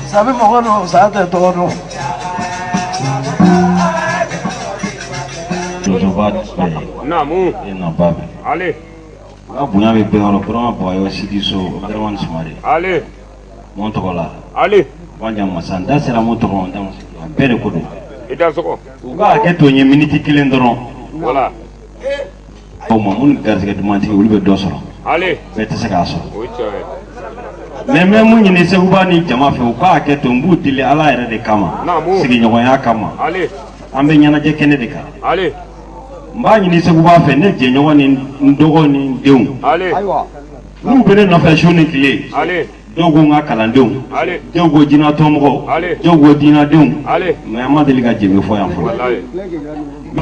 sabe morro sabe todo Namu. Allez. Abuya be bengalo proma boyo sidiso Abdurrahman Sumare. Allez. Montokola. Allez. Wanja masanda sera montokolo ndam bere kodo. Ida soko. Uga keto nye minute kilen doron. Voilà. O mamun garzega dumanti ulbe dosoro. Allez. Bete sekaso. Oui, tu Mais même mun ni seguba ni jama fe uga keto mbutile ala ere de kama. Sigi nyogoya kama. Allez. Ambe nyana je kene de ka. Allez. Mba ni seguba fe ne je nyogo ni ndogo ni deun. Allez. Nous bene no fa shoni kile. Allez. Dogo nga kalandew. Allez. Dogo jina tomgo. Allez. Dogo dina dew. Allez. Mais amade liga jeme fo yan fo. Wallahi.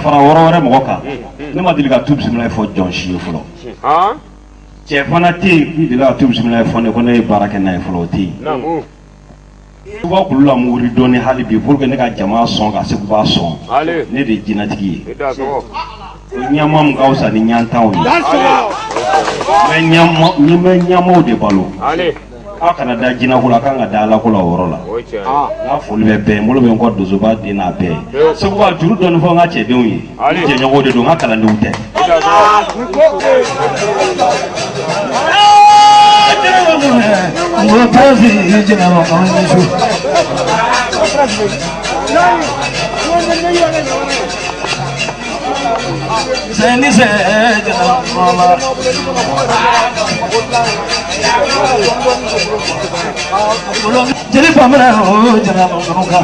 Fara woro moka. Ne ma diliga tub simla fo jonshi fo. Ah? Che fana ti diliga tub simla fo ne ko ne baraka na fo ti. Namu. Wa kulula muri doni halibi pour que ne ka jama son ka se ba son. Allez. Ne de jinatigi. Ida soko. Nyama mkausa ni nyantawo ni. Mais nyama ni me nyama de balo. Allez. Akana da jina kula kanga da ala kula worola. Na fulbe be molo be ngod dozuba dina be. So ko juru don fo nga che deun yi. Je nyogo de do nga kala ndute. mo tazi jina mo kanishu Seni se jina jadi pamela ho jina mo ka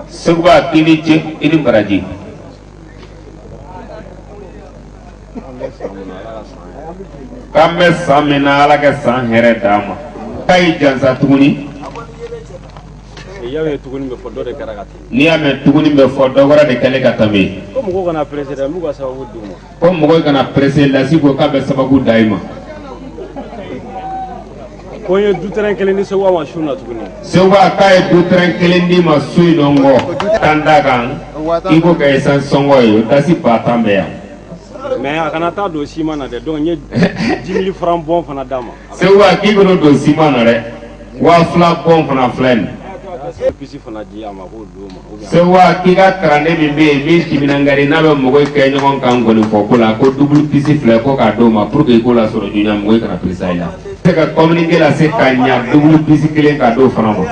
Seguba kilice ini baraji. Kame samina ala ke san here dama. Kai jansa tuguni. Ni ame tuguni be fodo wara de kale katame. Ko mugo kana president mugo sababu duma. Ko mugo kana president la siko ka be sababu daima. Ko ye du terrain kelen ni so wa shuna tuguni. Seguba kai du terrain kelen ni ma sui dongo. Tanda kan. Iko ke san songo yo dasi patambe ya. Mais akana ta do sima na de donc nye 10000 francs bon fana dama. Seguba ki go do sima na re. Wa fla bon fana flen. Pisi fana ji ama ko duma. Seguba ki ga karande mi be mi timinangari na be mogo ke nyon kan go ni fokula ko double pisi fle ko ka doma pour que ko la soro junya mogo kana pisa ila. Se ka communiquer la se kanya double pisi kelen ka do fana mo.